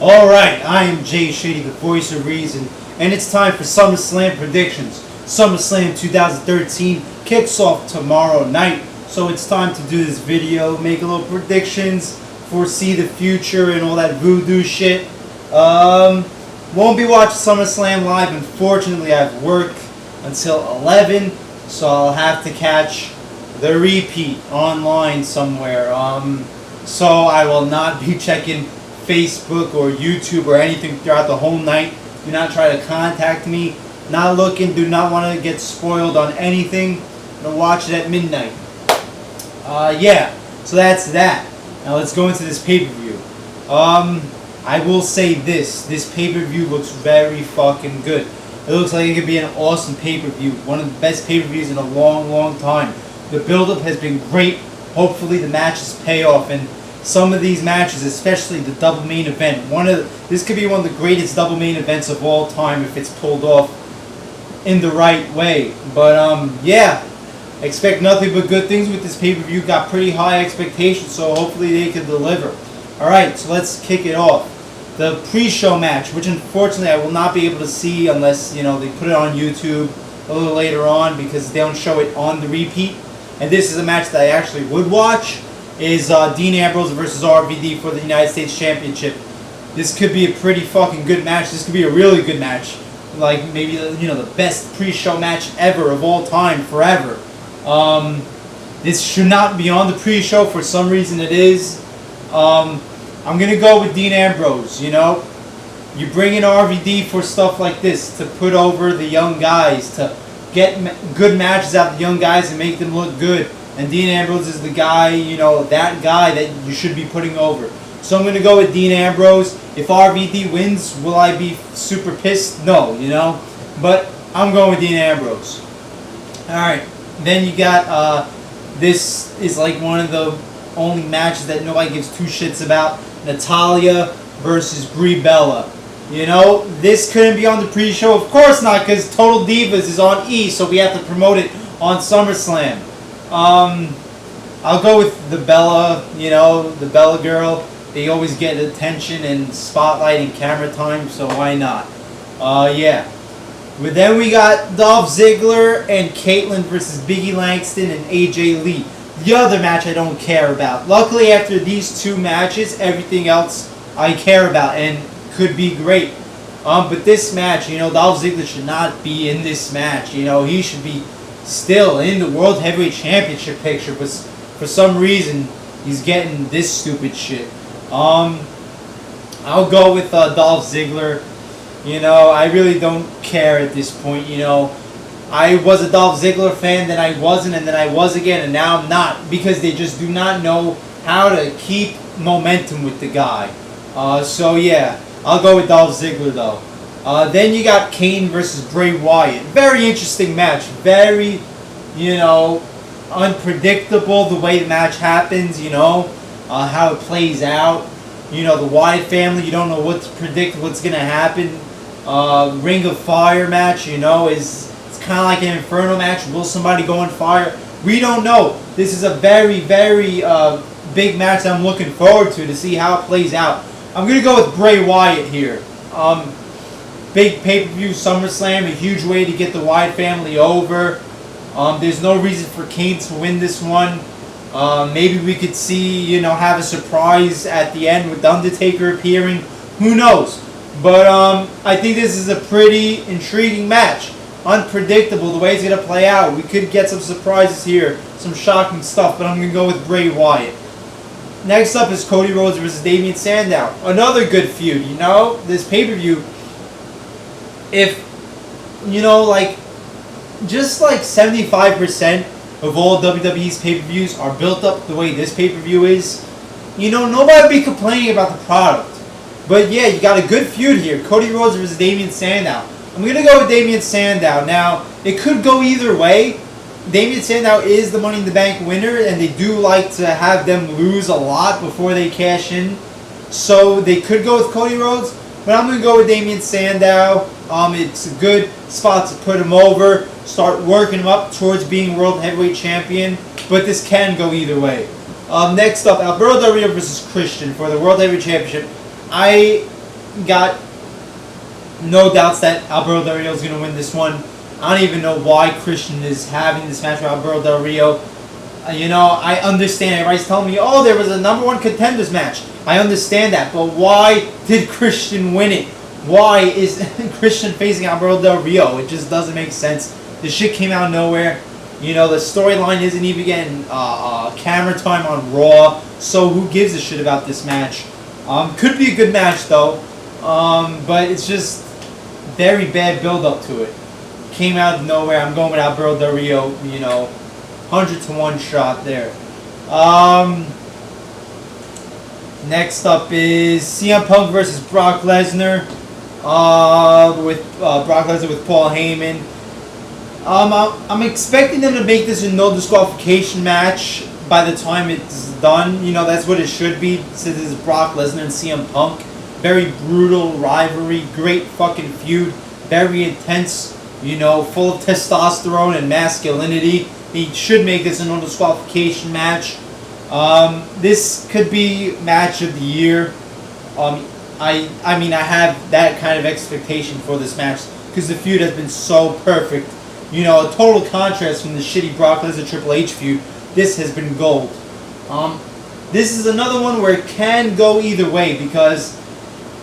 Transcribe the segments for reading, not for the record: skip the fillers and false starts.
Alright, I am Jay Shady, the voice of reason, and it's time for SummerSlam predictions. SummerSlam 2013 kicks off tomorrow night, so it's time to do this video, make a little predictions, foresee the future and all that voodoo shit. Won't be watching SummerSlam live, unfortunately. I have work until 11, so I'll have to catch the repeat online somewhere. So I will not be checking Facebook or YouTube or anything throughout the whole night. Do not try to contact me. Not looking, do not want to get spoiled on anything. I'll watch it at midnight. Yeah, so that's that. Now let's go into this pay-per-view. I will say this pay-per-view looks very fucking good. It looks like it could be an awesome pay-per-view. One of the best pay-per-views in a long time. The build-up has been great. Hopefully the matches pay off, and some of these matches, especially the double main event, this could be one of the greatest double main events of all time if it's pulled off in the right way. But yeah, expect nothing but good things with this pay-per-view. Got pretty high expectations, so hopefully they can deliver. Alright, so let's kick it off. The pre-show match, which unfortunately I will not be able to see unless, they put it on YouTube a little later on, because they don't show it on the repeat. And this is a match that I actually would watch, is Dean Ambrose versus RVD for the United States Championship. This could be a pretty fucking good match. This could be a really good match. Like, maybe, the best pre-show match ever of all time, forever. This should not be on the pre-show. For some reason it is. I'm going to go with Dean Ambrose, You bring in RVD for stuff like this, to put over the young guys, to get good matches out of the young guys and make them look good. And Dean Ambrose is the guy, that guy that you should be putting over. So I'm going to go with Dean Ambrose. If RVD wins, will I be super pissed? No, But I'm going with Dean Ambrose. Alright, then you got, this is like one of the only matches that nobody gives two shits about. Natalya versus Brie Bella. This couldn't be on the pre-show. Of course not, because Total Divas is on E, so we have to promote it on SummerSlam. I'll go with the Bella, the Bella girl. They always get attention and spotlight and camera time, so why not? Yeah. But then we got Dolph Ziggler and Caitlyn versus Biggie Langston and AJ Lee. The other match I don't care about. Luckily, after these two matches, everything else I care about and could be great. But this match, Dolph Ziggler should not be in this match. He should be still in the World Heavyweight Championship picture, but for some reason he's getting this stupid shit. I'll go with Dolph Ziggler. I really don't care at this point. I was a Dolph Ziggler fan, then I wasn't, and then I was again, and now I'm not, because they just do not know how to keep momentum with the guy. So yeah, I'll go with Dolph Ziggler though. Then you got Kane versus Bray Wyatt. Very interesting match. Very, unpredictable the way the match happens, how it plays out. The Wyatt family, you don't know what to predict, what's going to happen. Ring of Fire match, it's kind of like an Inferno match. Will somebody go on fire? We don't know. This is a very, very big match I'm looking forward to see how it plays out. I'm going to go with Bray Wyatt here. Big pay-per-view, SummerSlam, a huge way to get the Wyatt family over. There's no reason for Kane to win this one. Maybe we could see, have a surprise at the end with The Undertaker appearing. Who knows? But I think this is a pretty intriguing match. Unpredictable the way it's going to play out. We could get some surprises here, some shocking stuff, but I'm going to go with Bray Wyatt. Next up is Cody Rhodes versus Damien Sandow. Another good feud, this pay-per-view. If, just like 75% of all WWE's pay-per-views are built up the way this pay-per-view is, nobody would be complaining about the product. But yeah, you got a good feud here. Cody Rhodes versus Damien Sandow. I'm going to go with Damien Sandow. Now, it could go either way. Damien Sandow is the Money in the Bank winner, and they do like to have them lose a lot before they cash in. So they could go with Cody Rhodes, but I'm going to go with Damien Sandow. It's a good spot to put him over, start working him up towards being World Heavyweight Champion, but this can go either way. Next up, Alberto Del Rio versus Christian for the World Heavyweight Championship. I got no doubts that Alberto Del Rio is going to win this one. I don't even know why Christian is having this match with Alberto Del Rio. You know, I understand. Everybody's telling me, oh, there was a #1 contenders match. I understand that, but why did Christian win it? Why is Christian facing Alberto Del Rio? It just doesn't make sense. The shit came out of nowhere. You know, the storyline isn't even getting camera time on Raw, so who gives a shit about this match? Could be a good match, though, but it's just very bad build-up to it. Came out of nowhere. I'm going with Alberto Del Rio, you know, 100-to-1 shot there. Next up is CM Punk versus Brock Lesnar. With Brock Lesnar with Paul Heyman. I'm expecting them to make this a no disqualification match by the time it's done. You know, that's what it should be, since it's Brock Lesnar and CM Punk. Very brutal rivalry, great fucking feud, very intense, you know, full of testosterone and masculinity. They should make this a no disqualification match. This could be match of the year. I mean, I have that kind of expectation for this match because the feud has been so perfect. You know, a total contrast from the shitty Brock Lesnar Triple H feud. This has been gold. This is another one where it can go either way, because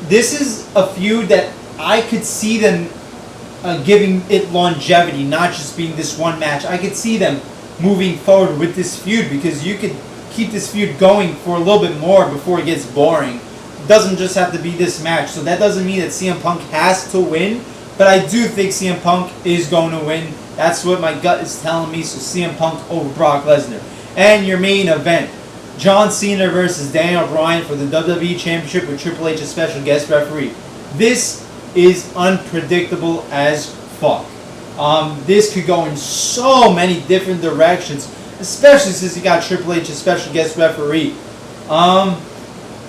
this is a feud that I could see them giving it longevity, not just being this one match. I could see them moving forward with this feud, because you could keep this feud going for a little bit more before it gets boring. It doesn't just have to be this match. So that doesn't mean that CM Punk has to win, but I do think CM Punk is going to win. That's what my gut is telling me. So CM Punk over Brock Lesnar. And your main event, John Cena versus Daniel Bryan for the WWE Championship with Triple H as special guest referee. This is unpredictable as fuck. This could go in so many different directions, especially since you got Triple H as special guest referee.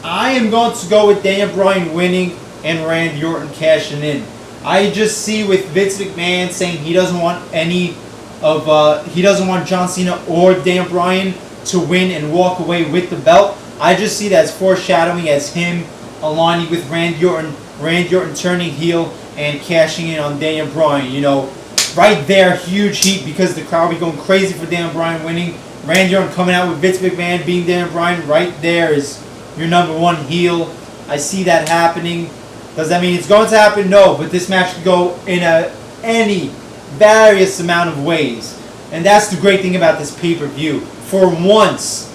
I am going to go with Daniel Bryan winning and Randy Orton cashing in. I just see with Vince McMahon saying he doesn't want he doesn't want John Cena or Daniel Bryan to win and walk away with the belt. I just see that as foreshadowing as him aligning with Randy Orton turning heel and cashing in on Daniel Bryan. You know, right there, huge heat, because the crowd will be going crazy for Daniel Bryan winning. Randy Orton coming out with Vince McMahon being Daniel Bryan. Right there is your #1 heel. I see that happening. Does that mean it's going to happen? No, but this match could go in any various amount of ways. And that's the great thing about this pay-per-view. For once,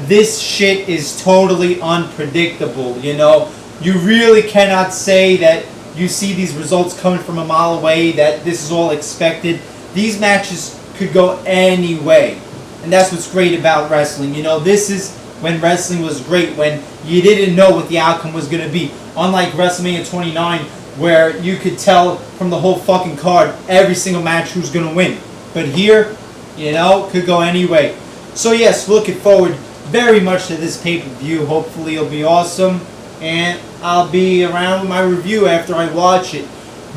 this shit is totally unpredictable, you know? You really cannot say that you see these results coming from a mile away, that this is all expected. These matches could go any way. And that's what's great about wrestling. You know, this is when wrestling was great, when you didn't know what the outcome was going to be. Unlike WrestleMania 29, where you could tell from the whole fucking card every single match who's going to win. But here, you know, could go any way. So yes, looking forward very much to this pay-per-view. Hopefully it'll be awesome. And I'll be around with my review after I watch it.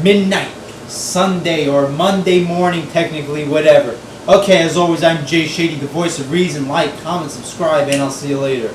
Midnight, Sunday, or Monday morning, technically, whatever. Okay, as always, I'm Jay Shady, the voice of reason. Like, comment, subscribe, and I'll see you later.